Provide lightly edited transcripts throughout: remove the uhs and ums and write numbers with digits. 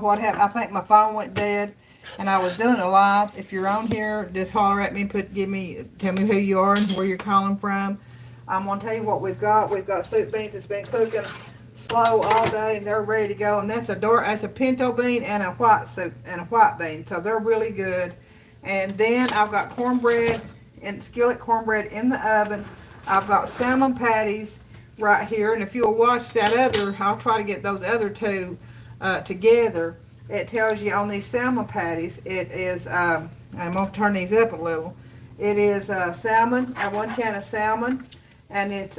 what happened. I think my phone went dead, and I was doing a live. If you're on here, just holler at me, tell me who you are and where you're calling from. I'm gonna tell you what we've got. We've got soup beans that's been cooking slow all day, and they're ready to go. And that's a pinto bean and a white soup and a white bean, so they're really good. And then I've got cornbread and skillet cornbread in the oven. I've got salmon patties right here, and if you'll watch that other, I'll try to get those other two together. It tells you on these salmon patties, it is, I'm going to turn these up a little. It is salmon, 1 can of salmon, and it's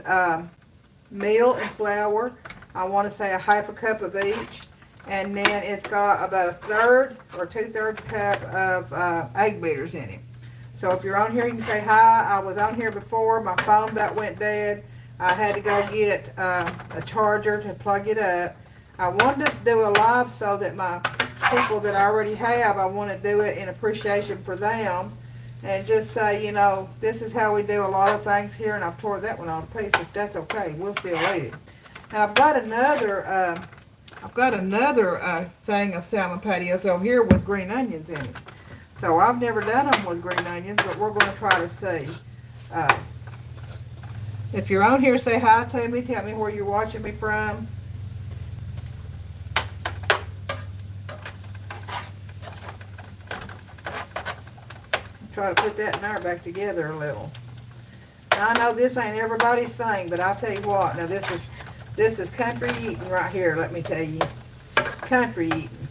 meal and flour. I want to say a half a cup of each. And then it's got about a third or 2/3 cup of egg beaters in it. So if you're on here, you can say hi. I was on here before. My phone that went dead. I had to go get a charger to plug it up. I wanted to do a live so that my people that I already have, I want to do it in appreciation for them. And just say, you know, this is how we do a lot of things here. And I've tore that one all to pieces. That's okay. We'll still eat it. And I've got another thing of salmon patios over here with green onions in it. So I've never done them with green onions, but we're going to try to see. If you're on here, say hi to me. Tell me where you're watching me from. Try to put that and back together a little. Now, I know this ain't everybody's thing, but I'll tell you what. Now this is country eating right here. Let me tell you, country eating.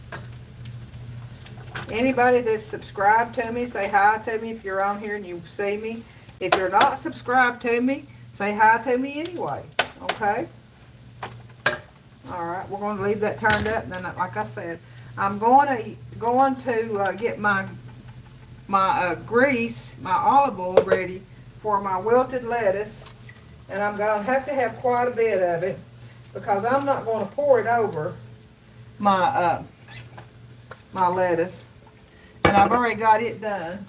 Anybody that's subscribed to me, say hi to me if you're on here and you see me. If you're not subscribed to me, say hi to me anyway. Okay. All right. We're going to leave that turned up, and then, like I said, I'm going to get my grease, my olive oil ready for my wilted lettuce, and I'm going to have quite a bit of it because I'm not going to pour it over my my lettuce, and I've already got it done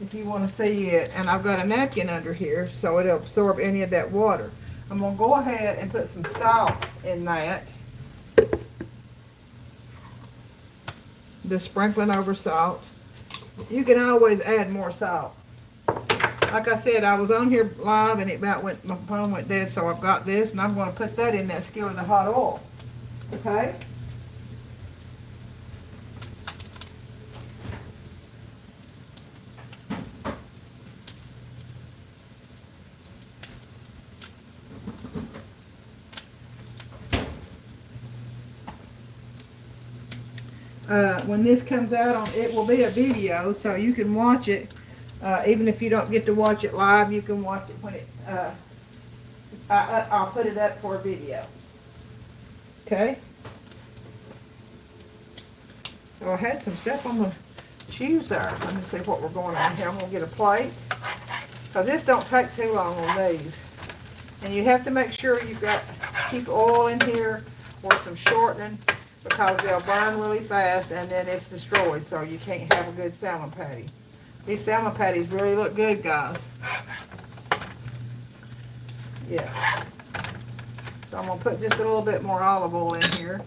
if you want to see it, and I've got a napkin under here so it'll absorb any of that water. I'm going to go ahead and put some salt in that, just sprinkling over salt. You can always add more salt. Like I said, I was on here live and my phone went dead, so I've got this, and I'm going to put that in that skillet of hot oil. Okay? When this comes out, it will be a video, so you can watch it. Even if you don't get to watch it live, you can watch it when I'll put it up for a video. Okay? So I had some stuff on the choose there. Let me see what we're going on here. I'm going to get a plate. So this don't take too long on these. And you have to make sure keep oil in here or some shortening, because they'll burn really fast and then it's destroyed, so you can't have a good salmon patty. These salmon patties really look good, guys. Yeah. So I'm going to put just a little bit more olive oil in here.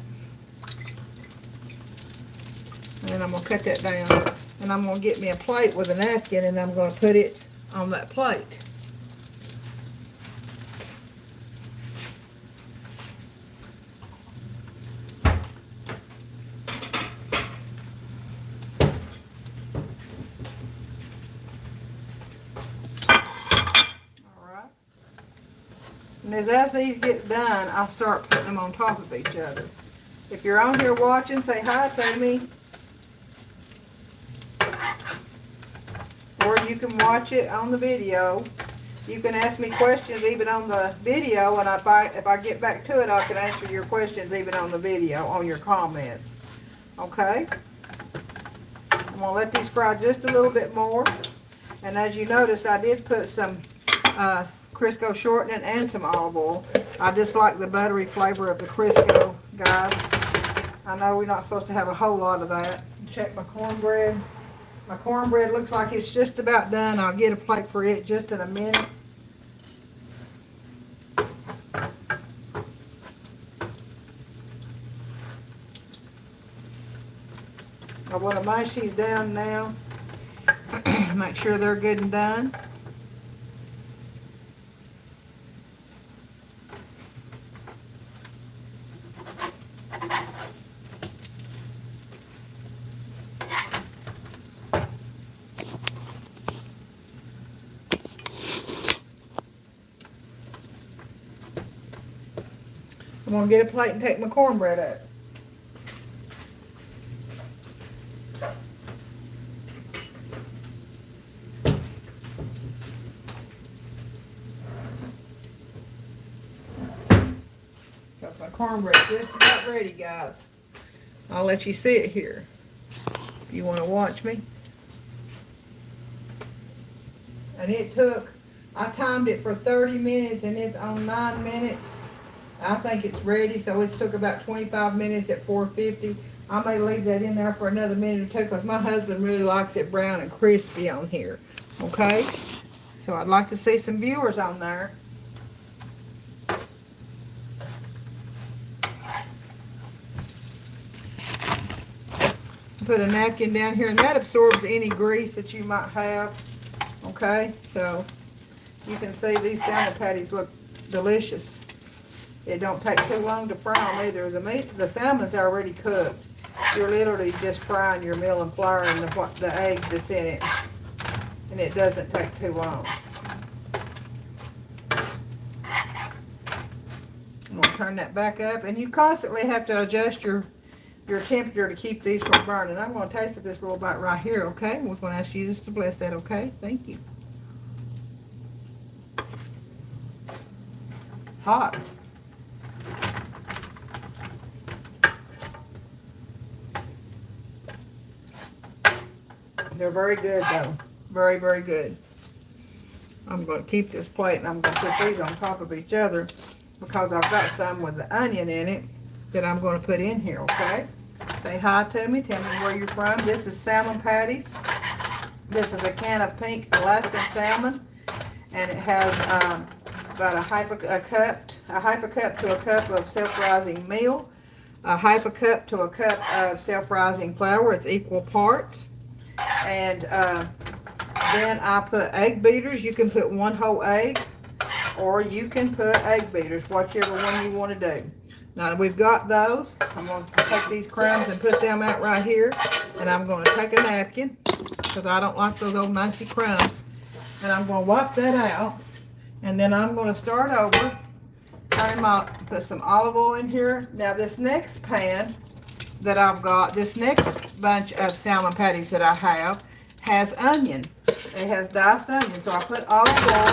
And then I'm going to cut that down. And I'm going to get me a plate with a napkin, and I'm going to put it on that plate. And as these get done, I'll start putting them on top of each other. If you're on here watching, say hi to me. Or you can watch it on the video. You can ask me questions even on the video, and if I get back to it, I can answer your questions even on the video, on your comments. Okay? I'm going to let these fry just a little bit more. And as you noticed, I did put some Crisco shortening and some olive oil. I just like the buttery flavor of the Crisco, guys. I know we're not supposed to have a whole lot of that. Check my cornbread. My cornbread looks like it's just about done. I'll get a plate for it just in a minute. I want to mash these down now. Make sure they're good and done. I'm going to get a plate and take my cornbread up. Got my cornbread just about ready, guys. I'll let you see it here if you want to watch me. And it took, I timed it for 30 minutes and it's on 9 minutes. I think it's ready, so it's took about 25 minutes at 450. I may leave that in there for another minute or two because my husband really likes it brown and crispy on here. Okay? So I'd like to see some viewers on there. Put a napkin down here, and that absorbs any grease that you might have. Okay? So you can see these salmon patties look delicious. It don't take too long to fry them either. The salmon's already cooked. You're literally just frying your meal and flour and the egg that's in it. And it doesn't take too long. I'm going to turn that back up. And you constantly have to adjust your temperature to keep these from burning. I'm going to taste this little bite right here, okay? We're going to ask you just to bless that, okay? Thank you. Hot. They're very good though. Very, very good. I'm going to keep this plate and I'm going to put these on top of each other because I've got some with the onion in it that I'm going to put in here, okay? Say hi to me. Tell me where you're from. This is salmon patties. This is a can of pink Alaskan salmon. And it has about a half a cup to a cup of self-rising meal. A half a cup to a cup of self-rising flour. It's equal parts. And then I put egg beaters. You can put one whole egg or you can put egg beaters, whichever one you want to do. Now we've got those. I'm going to take these crumbs and put them out right here. And I'm going to take a napkin because I don't like those old nasty crumbs. And I'm going to wipe that out. And then I'm going to start over. Put some olive oil in here. Now this next pan that I've got, this next bunch of salmon patties that I have has onion. It has diced onion. So I put olive oil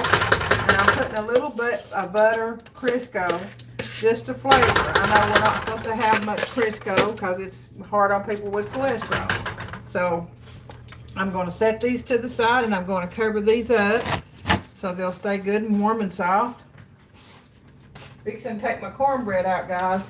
and I'm putting a little bit of butter Crisco just to flavor. I know we're not supposed to have much Crisco because it's hard on people with cholesterol. So I'm going to set these to the side and I'm going to cover these up so they'll stay good and warm and soft. Fixing to take my cornbread out, guys.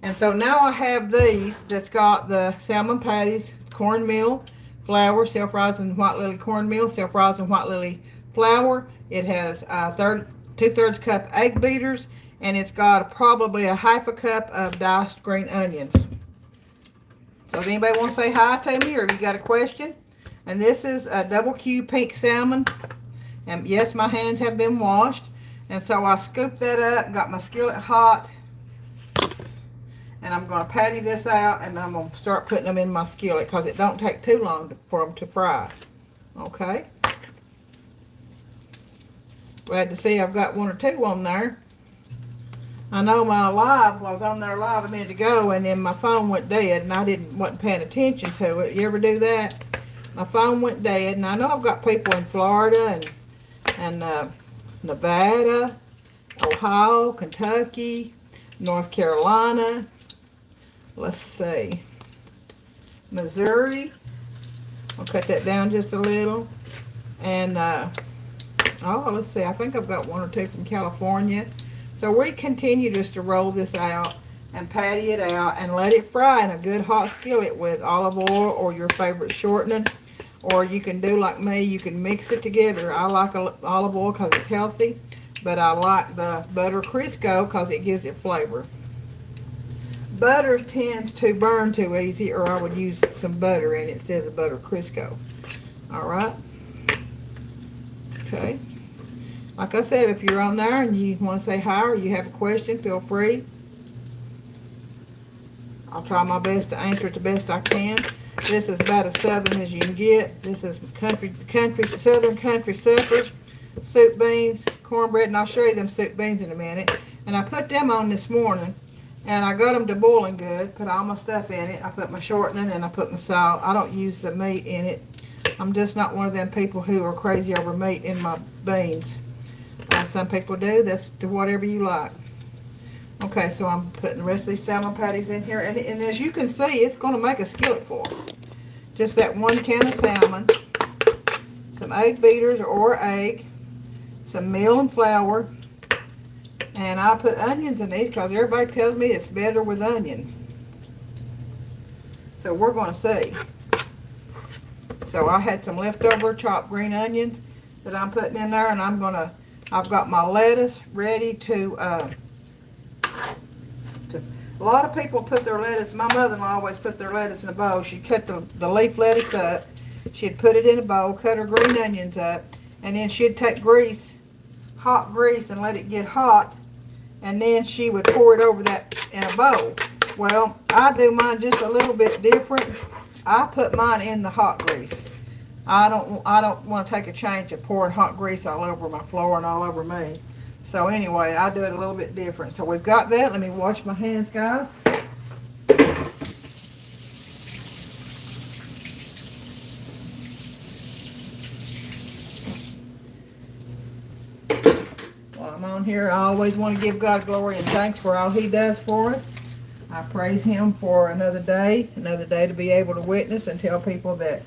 And so now I have these that's got the salmon patties, cornmeal, flour, self-rising white lily cornmeal, self-rising white lily flour. It has 2/3 cup egg beaters, and it's got probably a half a cup of diced green onions. So if anybody want to say hi to me or if you got a question. And this is a double Q pink salmon. And yes, my hands have been washed. And so I scooped that up, got my skillet hot. And I'm going to patty this out and I'm going to start putting them in my skillet because it don't take too long for them to fry. Okay. Glad to see I've got one or two on there. I know my live, I was on there live a minute ago and then my phone went dead and I wasn't paying attention to it. You ever do that? My phone went dead and I know I've got people in Florida and Nevada, Ohio, Kentucky, North Carolina. Let's see, Missouri. I'll cut that down just a little. And, let's see, I think I've got one or two from California. So we continue just to roll this out and patty it out and let it fry in a good hot skillet with olive oil or your favorite shortening. Or you can do like me, you can mix it together. I like olive oil because it's healthy, but I like the butter Crisco because it gives it flavor. butter tends to burn too easy, or I would use some butter in it instead of butter Crisco. All right. Okay. Like I said, if you're on there and you want to say hi or you have a question, feel free. I'll try my best to answer it the best I can. This is about as southern as you can get. This is southern country supper, soup beans, cornbread, and I'll show you them soup beans in a minute. And I put them on this morning, and I got them to boiling good. Put all my stuff in it. I put my shortening and I put my salt. I don't use the meat in it. I'm just not one of them people who are crazy over meat in my beans. Some people do. That's to whatever you like. Okay, so I'm putting the rest of these salmon patties in here. And as you can see, it's going to make a skillet full. Just that 1 can of salmon, some egg beaters or egg, some meal and flour. And I put onions in these because everybody tells me it's better with onion. So we're going to see. So I had some leftover chopped green onions that I'm putting in there, and I've got my lettuce ready to a lot of people put their lettuce, my mother-in-law always put their lettuce in a bowl. She'd cut the leaf lettuce up, she'd put it in a bowl, cut her green onions up, and then she'd take grease, hot grease, and let it get hot, and then she would pour it over that in a bowl. Well, I do mine just a little bit different. I put mine in the hot grease. I don't want to take a chance of pouring hot grease all over my floor and all over me. So anyway, I do it a little bit different. So we've got that. Let me wash my hands, guys. While I'm on here, I always want to give God glory and thanks for all He does for us. I praise Him for another day to be able to witness and tell people that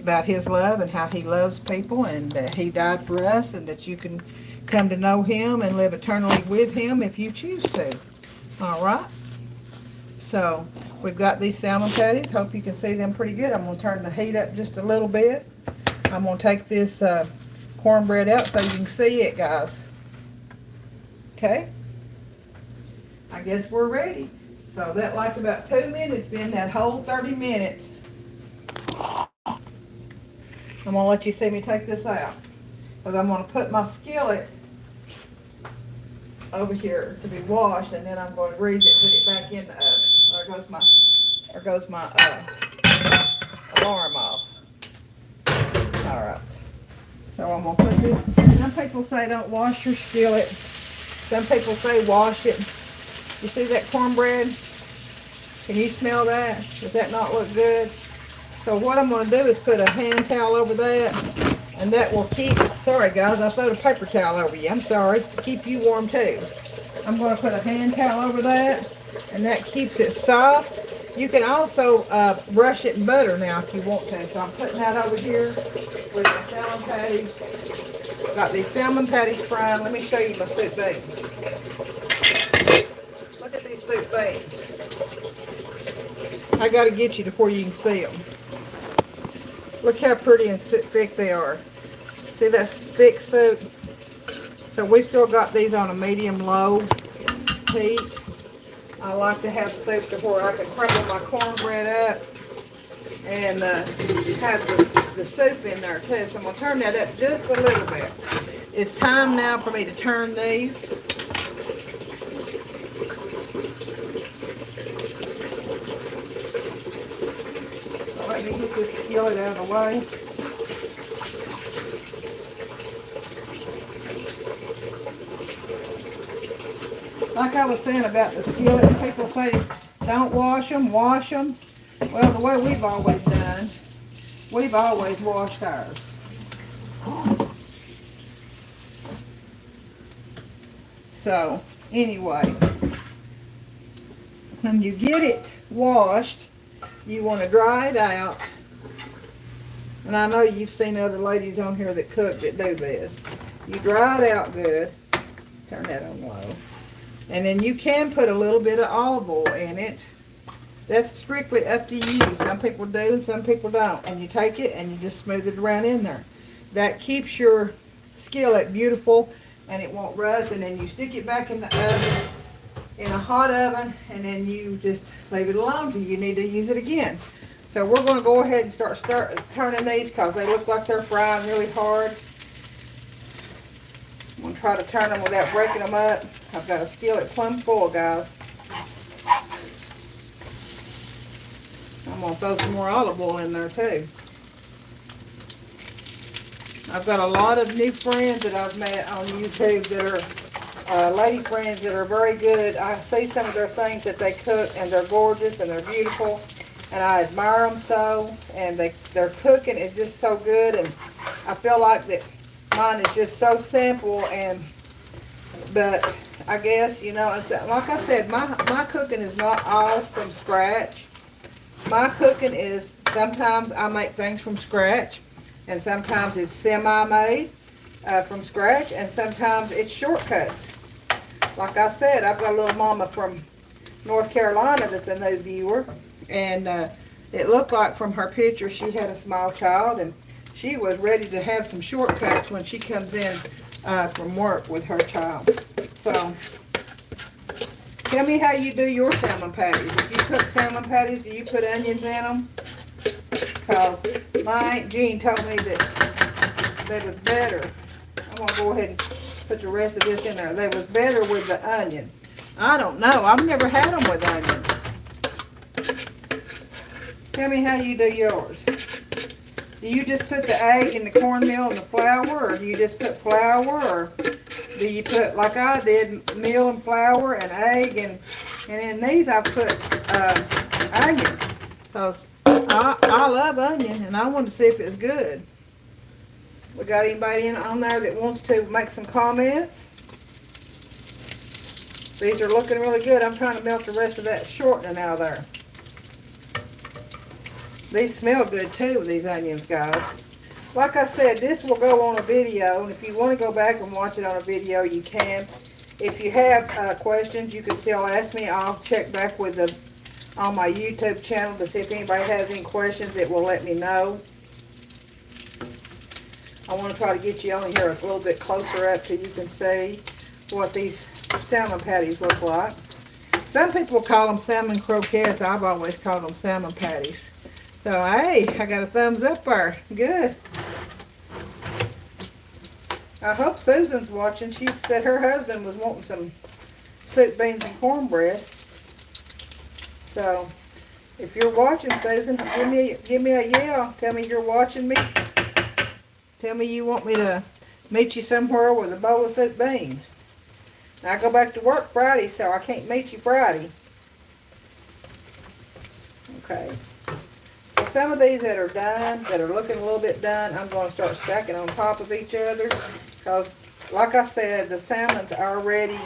about His love and how He loves people, and that He died for us, and that you can come to know Him and live eternally with Him if you choose to. All right. So we've got these salmon patties. Hope you can see them pretty good. I'm going to turn the heat up just a little bit. I'm going to take this cornbread out so you can see it, guys. Okay. I guess we're ready. So that like about 2 minutes, been that whole 30 minutes. I'm going to let you see me take this out, because I'm going to put my skillet over here to be washed, and then I'm going to grease it, put it back in the oven. There goes my alarm off. All right. So I'm going to put this. Some people say don't wash your skillet. Some people say wash it. You see that cornbread? Can you smell that? Does that not look good? So what I'm going to do is put a hand towel over that, and that will keep, sorry guys, I throwed a paper towel over you. I'm sorry. Keep you warm too. I'm going to put a hand towel over that, and that keeps it soft. You can also brush it in butter now if you want to. So I'm putting that over here with the salmon patties. Got these salmon patties frying. Let me show you my soup beans. Look at these soup beans. I got to get you to where you can see them. Look how pretty and thick they are. See that thick soup? So we've still got these on a medium-low heat. I like to have soup to where I can crumble my cornbread up and have the soup in there too. So I'm going to turn that up just a little bit. It's time now for me to turn these. So let me get this skillet out of the way. Like I was saying about the skillets, people say don't wash them, wash them. Well, the way we've always done, we've always washed ours. So, anyway, when you get it washed, you want to dry it out. And I know you've seen other ladies on here that cook that do this. You dry it out good. Turn that on low. And then you can put a little bit of olive oil in it. That's strictly up to you. Some people do and some people don't. And you take it and you just smooth it around in there. That keeps your skillet beautiful and it won't rust. And then you stick it back in the oven in a hot oven, and then you just leave it alone till you need to use it again. So we're going to go ahead and start turning these because they look like they're frying really hard. I'm going to try to turn them without breaking them up. I've got a skillet plumb full, guys. I'm going to throw some more olive oil in there too. I've got a lot of new friends that I've met on YouTube that are lady friends that are very good. I see some of their things that they cook, and they're gorgeous and they're beautiful, and I admire them so. And their cooking is just so good, and I feel like that mine is just so simple. But I guess, you know, like I said, my cooking is not all from scratch. My cooking is, sometimes I make things from scratch, and sometimes it's semi-made from scratch, and sometimes it's shortcuts. Like I said, I've got a little mama from North Carolina that's a new viewer, and it looked like from her picture she had a small child, and she was ready to have some shortcuts when she comes in from work with her child. So, tell me how you do your salmon patties. If you cook salmon patties, do you put onions in them? Because my Aunt Jean told me that was better. I'm going to go ahead and put the rest of this in there. They was better with the onion. I don't know. I've never had them with onion. Tell me how you do yours. Do you just put the egg and the cornmeal and the flour, or do you just put flour, or do you put, like I did, meal and flour and egg, and in these I put onion, because I love onion, and I want to see if it's good. We got anybody on there that wants to make some comments? These are looking really good. I'm trying to melt the rest of that shortening out of there. These smell good too, these onions, guys. Like I said, this will go on a video, and if you want to go back and watch it on a video, you can. If you have questions, you can still ask me. I'll check back with on my YouTube channel to see if anybody has any questions. It will let me know. I want to try to get you on here a little bit closer up so you can see what these salmon patties look like. Some people call them salmon croquettes. I've always called them salmon patties. So, hey, I got a thumbs up there. Good. I hope Susan's watching. She said her husband was wanting some soup, beans, and cornbread. So, if you're watching, Susan, give me a yell. Tell me you're watching me. Tell me you want me to meet you somewhere with a bowl of soup beans. Now, I go back to work Friday, so I can't meet you Friday. Okay. So some of these that are done, that are looking a little bit done, I'm going to start stacking on top of each other. Because, like I said, the salmon's already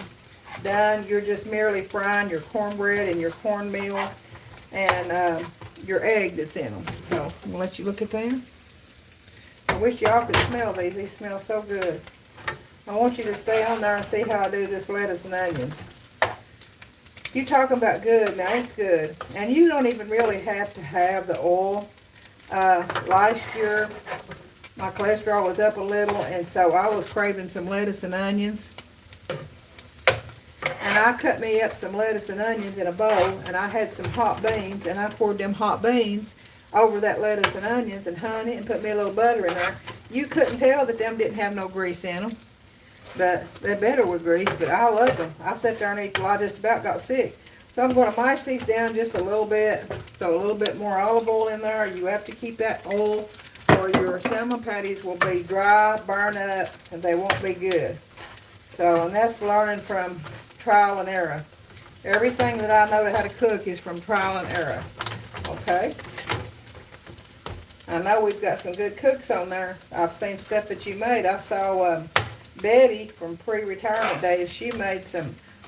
done. You're just merely frying your cornbread and your cornmeal and your egg that's in them. So, I'm going to let you look at them. I wish y'all could smell these. These smell so good. I want you to stay on there and see how I do this lettuce and onions. You talking about good, now it's good. And you don't even really have to have the oil. Last year, my cholesterol was up a little, and so I was craving some lettuce and onions. And I cut me up some lettuce and onions in a bowl, and I had some hot beans, and I poured them hot beans over that lettuce and onions and honey and put me a little butter in there. You couldn't tell that them didn't have no grease in them. But they're better with grease, but I love them. I sat there and ate till I just about got sick. So I'm going to mash these down just a little bit. Throw a little bit more olive oil in there. You have to keep that oil or your salmon patties will be dry, burn up, and they won't be good. So, and that's learning from trial and error. Everything that I know how to cook is from trial and error. Okay? I know we've got some good cooks on there. I've seen stuff that you made. I saw Betty from pre-retirement days. She made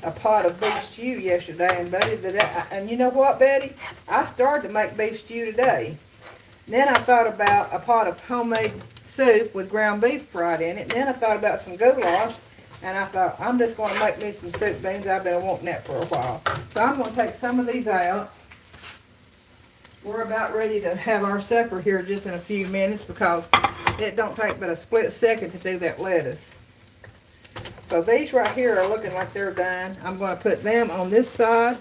a pot of beef stew yesterday, and Betty and you know what, Betty? I started to make beef stew today. Then I thought about a pot of homemade soup with ground beef fried in it. And then I thought about some goulash, and I thought I'm just going to make me some soup beans. I've been wanting that for a while. So I'm going to take some of these out. We're about ready to have our supper here just in a few minutes because it don't take but a split second to do that lettuce. So these right here are looking like they're done. I'm going to put them on this side.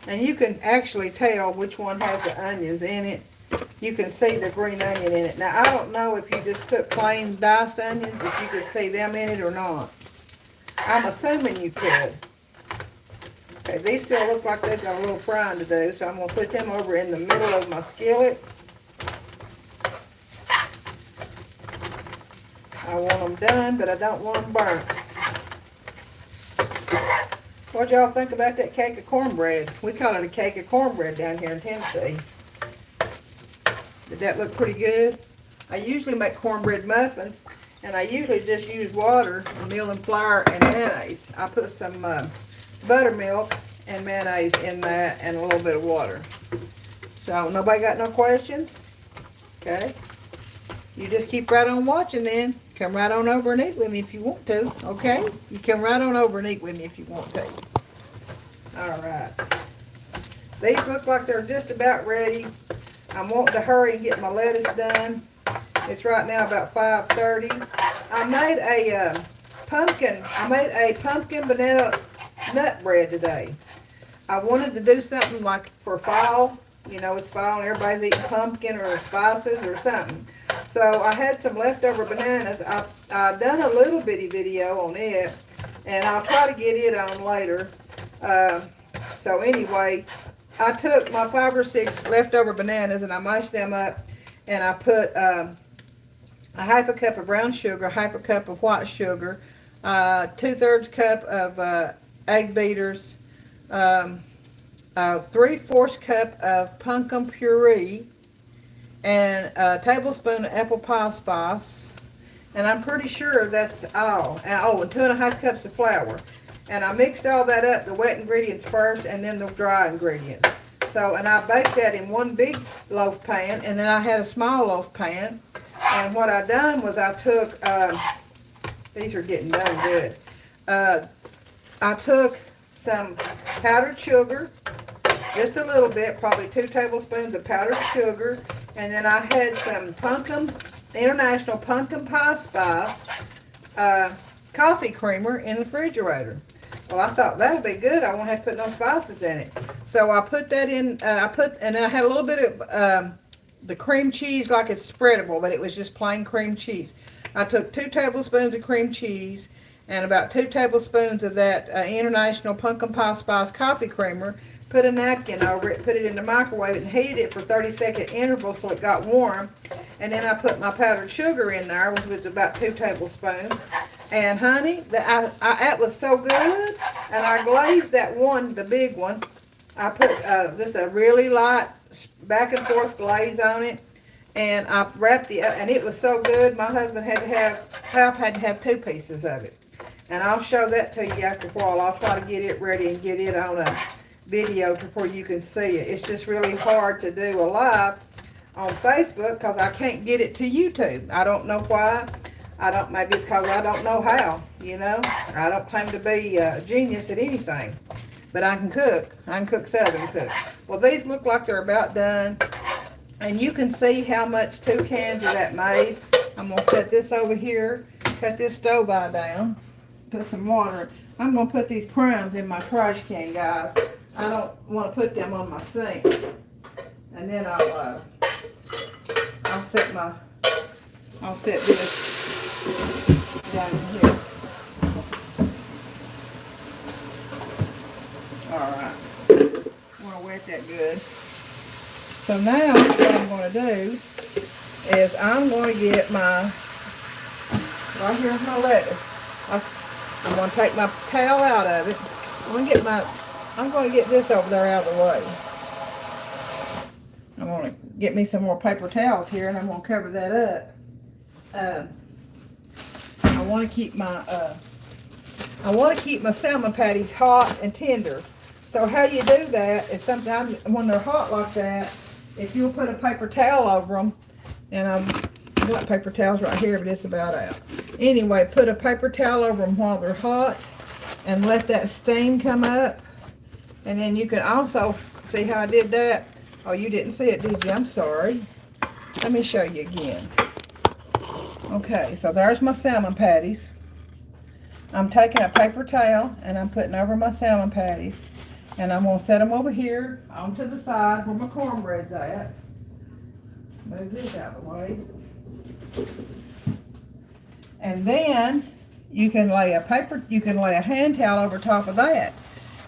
And you can actually tell which one has the onions in it. You can see the green onion in it. Now, I don't know if you just put plain diced onions, if you could see them in it or not. I'm assuming you could. Okay, these still look like they've got a little frying to do, so I'm going to put them over in the middle of my skillet. I want them done, but I don't want them burnt. What y'all think about that cake of cornbread? We call it a cake of cornbread down here in Tennessee. Did that look pretty good? I usually make cornbread muffins, and I usually just use water, meal and flour, and mayonnaise. I put some buttermilk and mayonnaise in that and a little bit of water. So, nobody got no questions? Okay. You just keep right on watching then. Come right on over and eat with me if you want to, okay? You come right on over and eat with me if you want to. Alright. These look like they're just about ready. I'm wanting to hurry and get my lettuce done. It's right now about 5:30. I made a pumpkin banana nut bread today. I wanted to do something like for fall. You know, it's fall and everybody's eating pumpkin or spices or something. So I had some leftover bananas. I've done a little bitty video on it, and I'll try to get it on later. So anyway, I took my 5 or 6 leftover bananas and I mashed them up, and I put a half a cup of brown sugar, half a cup of white sugar, 2/3 cup of egg beaters, 3/4 cup of pumpkin puree, and a tablespoon of apple pie spice, and I'm pretty sure that's all. And, and 2.5 cups of flour. And I mixed all that up, the wet ingredients first and then the dry ingredients. So, and I baked that in one big loaf pan, and then I had a small loaf pan. And what I done was I took, these are getting done good. I took some powdered sugar, just a little bit, probably 2 tablespoons of powdered sugar. And then I had some International Pumpkin Pie Spice coffee creamer in the refrigerator. Well, I thought that would be good. I won't have to put no spices in it. So I put that in, and I had a little bit of the cream cheese, like it's spreadable, but it was just plain cream cheese. I took 2 tablespoons of cream cheese and about 2 tablespoons of that International Pumpkin Pie Spice coffee creamer, put a napkin over it, put it in the microwave, and heated it for 30-second intervals till it got warm. And then I put my powdered sugar in there, which was about 2 tablespoons. And honey, that was so good. And I glazed that one, the big one. I put just a really light back and forth glaze on it. And I wrapped and it was so good. My husband had to have 2 pieces of it. And I'll show that to you after a while. I'll try to get it ready and get it on a video before you can see it. It's just really hard to do a live on Facebook because I can't get it to YouTube. I don't know why. Maybe it's because I don't know how, you know. I don't claim to be a genius at anything, but I can cook. I can cook Southern cook. Well, these look like they're about done, and you can see how much 2 cans of that made. I'm going to set this over here, cut this stove eye down, put some water. I'm going to put these crumbs in my trash can, guys. I don't want to put them on my sink. And then I'll set this down here. Alright. I want to wet that good. So now what I'm going to do is I'm going to get right here's my lettuce. I'm going to take my towel out of it. I'm going to get this over there out of the way. I'm going to get me some more paper towels here, and I'm going to cover that up. I want to keep my salmon patties hot and tender. So how you do that is sometimes when they're hot like that, if you'll put a paper towel over them, and I've got paper towels right here, but it's about out. Anyway, put a paper towel over them while they're hot, and let that steam come up. And then you can also see how I did that. Oh, you didn't see it, did you? I'm sorry. Let me show you again. Okay, so there's my salmon patties. I'm taking a paper towel and I'm putting over my salmon patties. And I'm going to set them over here onto the side where my cornbread's at. Move this out of the way. And then you can lay a hand towel over top of that.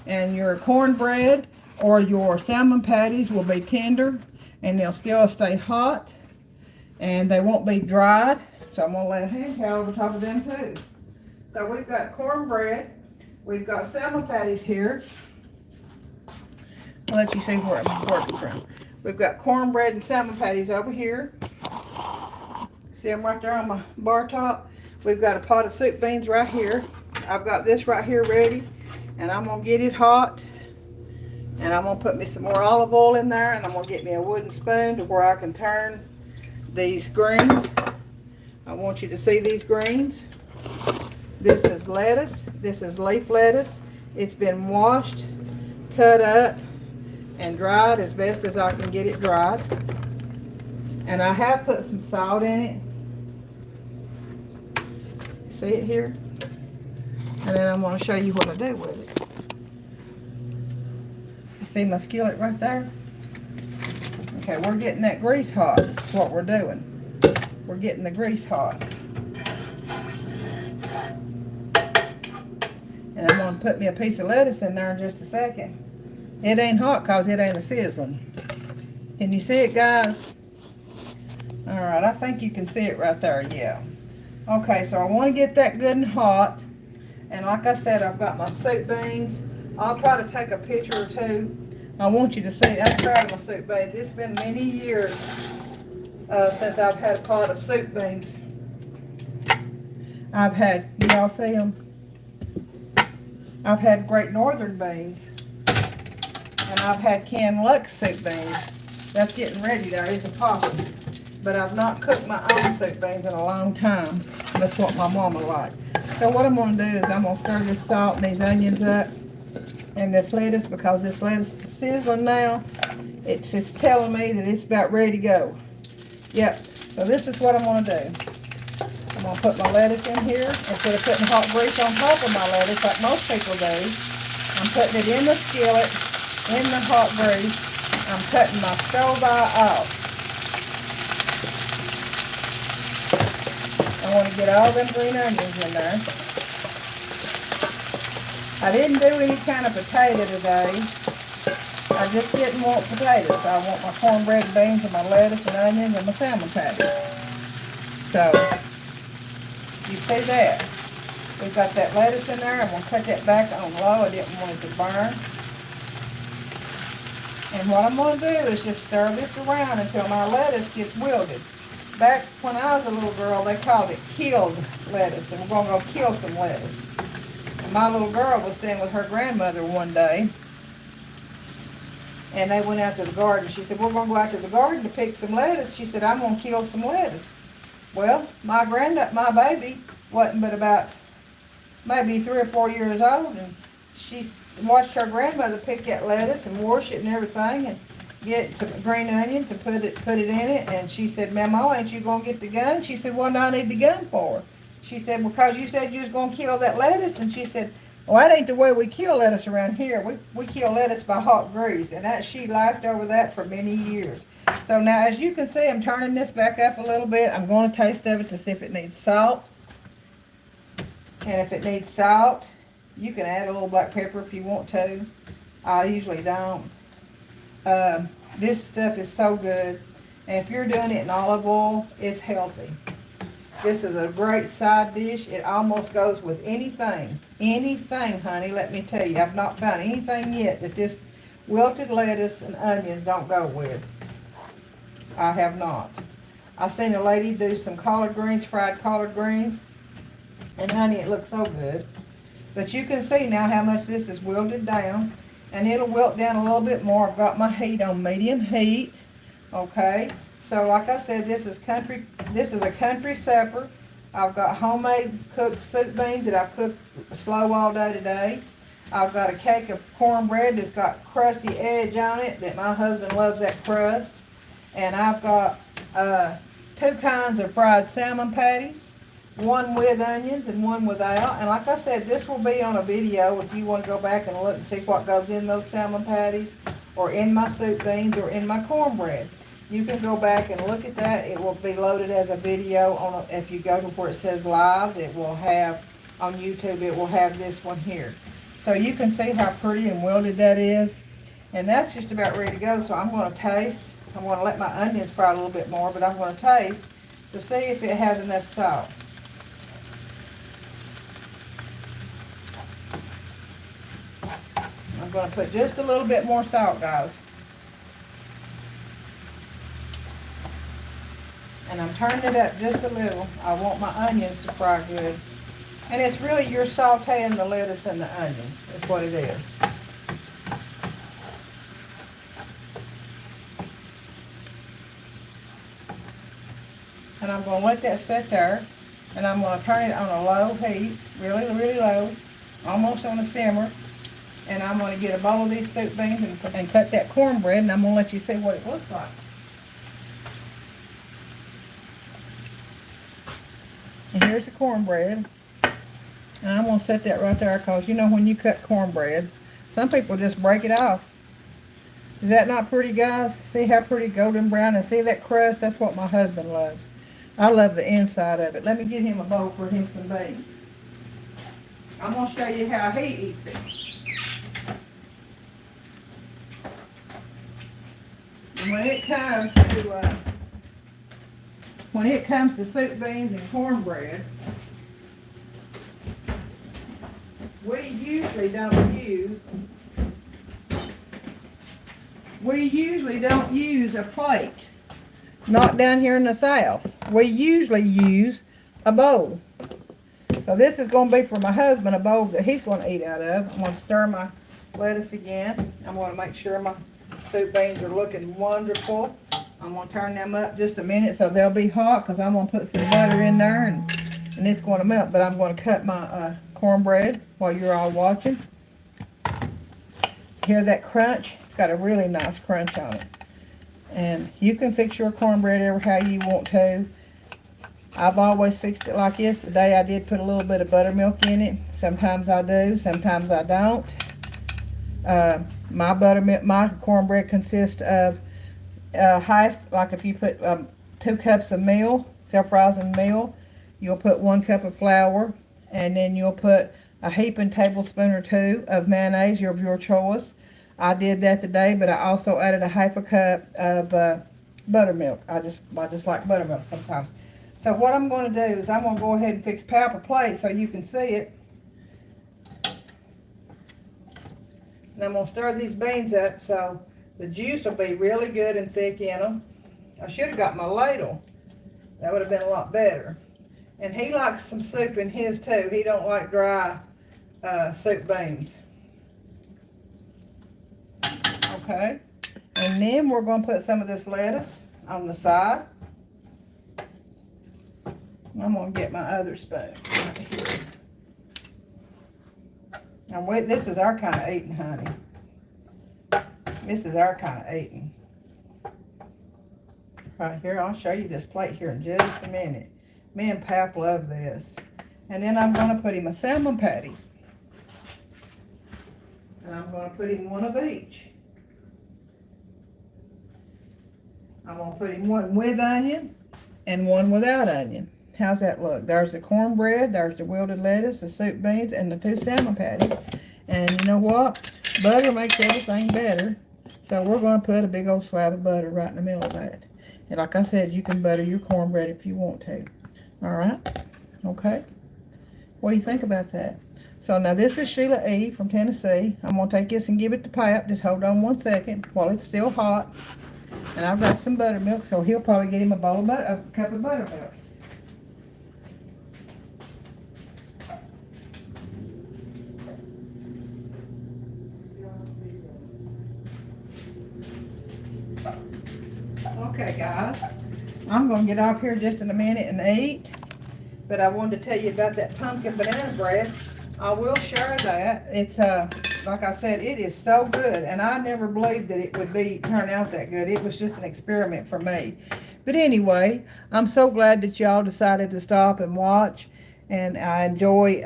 And your cornbread or your salmon patties will be tender and they'll still stay hot and they won't be dried. So I'm going to lay a hand towel over top of them too. So we've got cornbread, we've got salmon patties here. I'll let you see where I'm working from. We've got cornbread and salmon patties over here. See them right there on my bar top? We've got a pot of soup beans right here. I've got this right here ready, and I'm going to get it hot. And I'm going to put me some more olive oil in there, and I'm going to get me a wooden spoon to where I can turn these greens. I want you to see these greens. This is lettuce. This is leaf lettuce. It's been washed, cut up, and dried as best as I can get it dried. And I have put some salt in it. See it here? And then I'm going to show you what I do with it. You see my skillet right there? Okay, we're getting that grease hot. That's what we're doing. We're getting the grease hot. And I'm going to put me a piece of lettuce in there in just a second. It ain't hot because it ain't a sizzling. Can you see it, guys? Alright, I think you can see it right there, yeah. Okay, so I want to get that good and hot. And like I said, I've got my soup beans. I'll try to take a picture or two. I want you to see, I'm proud of my soup beans. It's been many years since I've had a pot of soup beans. I've had, y'all see them? I've had Great Northern beans. And I've had canned Lux soup beans. That's getting ready though, it's a popping. But I've not cooked my own soup beans in a long time. That's what my mama liked. So what I'm going to do is I'm going to stir this salt and these onions up. And this lettuce, because this lettuce is sizzling now, it's telling me that it's about ready to go. Yep, so this is what I'm going to do. I'm going to put my lettuce in here. Instead of putting hot grease on top of my lettuce like most people do, I'm putting it in the skillet, in the hot grease. I'm cutting my stove-eye off. I want to get all them green onions in there. I didn't do any kind of potato today. I just didn't want potatoes. I want my cornbread and beans and my lettuce and onions and my salmon patties. So, you see that? We've got that lettuce in there. I'm going to cut that back on low. I didn't want it to burn. And what I'm going to do is just stir this around until my lettuce gets wilted. Back when I was a little girl, they called it killed lettuce. And we're going to go kill some lettuce. My little girl was staying with her grandmother one day, and they went out to the garden. She said, we're going to go out to the garden to pick some lettuce. She said, I'm going to kill some lettuce. Well, my baby wasn't but about maybe 3 or 4 years old, and she watched her grandmother pick that lettuce and wash it and everything, and get some green onions and put it in it. And she said, Mama, ain't you going to get the gun? She said, what do I need the gun for? She said, because you said you was going to kill that lettuce. And she said, well, that ain't the way we kill lettuce around here. We kill lettuce by hot grease. And she laughed over that for many years. So now, as you can see, I'm turning this back up a little bit. I'm going to taste of it to see if it needs salt. And if it needs salt, you can add a little black pepper if you want to. I usually don't. This stuff is so good. And if you're doing it in olive oil, it's healthy. This is a great side dish. It almost goes with anything. Anything, honey, let me tell you. I've not found anything yet that this wilted lettuce and onions don't go with. I have not. I've seen a lady do some collard greens, fried collard greens. And honey, it looks so good. But you can see now how much this is wilted down. And it'll wilt down a little bit more. I've got my heat on medium heat. Okay. So like I said, this is a country supper. I've got homemade cooked soup beans that I've cooked slow all day today. I've got a cake of cornbread that's got crusty edge on it that my husband loves that crust. And I've got 2 kinds of fried salmon patties, one with onions and one without. And like I said, this will be on a video if you want to go back and look and see what goes in those salmon patties, or in my soup beans, or in my cornbread. You can go back and look at that. It will be loaded as a video on if you go to where it says live, it will have on YouTube, it will have this one here. So you can see how pretty and welded that is. And that's just about ready to go. So I'm going to taste. I'm going to let my onions fry a little bit more, but I'm going to taste to see if it has enough salt. I'm going to put just a little bit more salt, guys. And I'm turning it up just a little. I want my onions to fry good. And it's really, you're sauteing the lettuce and the onions. That's what it is. And I'm going to let that sit there. And I'm going to turn it on a low heat, really, really low, almost on a simmer. And I'm going to get a bowl of these soup beans and cut that cornbread, and I'm going to let you see what it looks like. And here's the cornbread. And I'm going to set that right there because, you know, when you cut cornbread, some people just break it off. Is that not pretty, guys? See how pretty golden brown? And see that crust? That's what my husband loves. I love the inside of it. Let me get him a bowl for him some beans. I'm going to show you how he eats it. And when it comes to soup beans and cornbread, we usually don't use a plate. Not down here in the South. We usually use a bowl. So this is going to be for my husband, a bowl that he's going to eat out of. I'm going to stir my lettuce again. I'm going to make sure my soup beans are looking wonderful. I'm going to turn them up just a minute so they'll be hot, because I'm going to put some butter in there and it's going to melt. But I'm going to cut my cornbread while you're all watching. Hear that crunch? It's got a really nice crunch on it. And you can fix your cornbread ever how you want to. I've always fixed it like this. Today I did put a little bit of buttermilk in it. Sometimes I do, sometimes I don't. My cornbread consists of half, like if you put 2 cups of meal, self-rising meal, you'll put 1 cup of flour, and then you'll put a heaping tablespoon or 2 of mayonnaise of your choice. I did that today, but I also added a half a cup of buttermilk. I just like buttermilk sometimes. So what I'm going to do is I'm going to go ahead and fix paper plates so you can see it. And I'm going to stir these beans up so the juice will be really good and thick in them. I should have got my ladle. That would have been a lot better. And he likes some soup in his too. He don't like dry soup beans. Okay. And then we're going to put some of this lettuce on the side. I'm going to get my other spoon right here. And wait, this is our kind of eating, honey. This is our kind of eating. Right here, I'll show you this plate here in just a minute. Me and Pap love this. And then I'm going to put him a salmon patty. And I'm going to put him one of each. I'm going to put him one with onion and one without onion. How's that look? There's the cornbread, there's the wilted lettuce, the soup beans, and the 2 salmon patties. And you know what? Butter makes everything better. So we're going to put a big old slab of butter right in the middle of that. And like I said, you can butter your cornbread if you want to. All right? Okay? What do you think about that? So now this is Sheila E from Tennessee. I'm going to take this and give it to Pap. Just hold on 1 second while it's still hot. And I've got some buttermilk, so he'll probably get him a cup of buttermilk. Okay, guys, I'm going to get off here just in a minute and eat, but I wanted to tell you about that pumpkin banana bread. I will share that. It's, like I said, it is so good, and I never believed that it would turn out that good. It was just an experiment for me. But anyway, I'm so glad that y'all decided to stop and watch. And I enjoy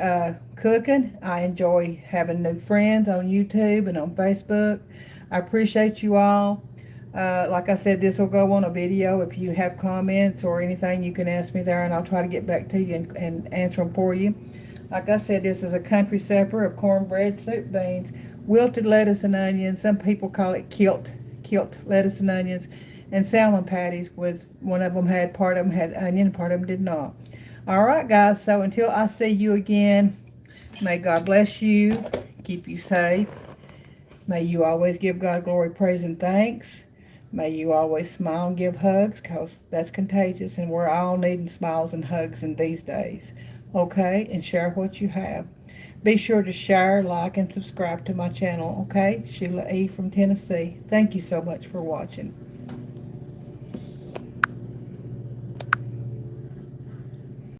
cooking. I enjoy having new friends on YouTube and on Facebook. I appreciate you all. Like I said, this will go on a video. If you have comments or anything, you can ask me there, and I'll try to get back to you and answer them for you. Like I said, this is a country supper of cornbread, soup beans, wilted lettuce and onions. Some people call it kilt lettuce and onions, and salmon patties. With one of them had, part of them had onion, part of them did not. All right, guys. So until I see you again, may God bless you, keep you safe. May you always give God glory, praise, and thanks. May you always smile and give hugs, because that's contagious, and we're all needing smiles and hugs in these days. Okay? And share what you have. Be sure to share, like, and subscribe to my channel. Okay? Sheila E from Tennessee. Thank you so much for watching.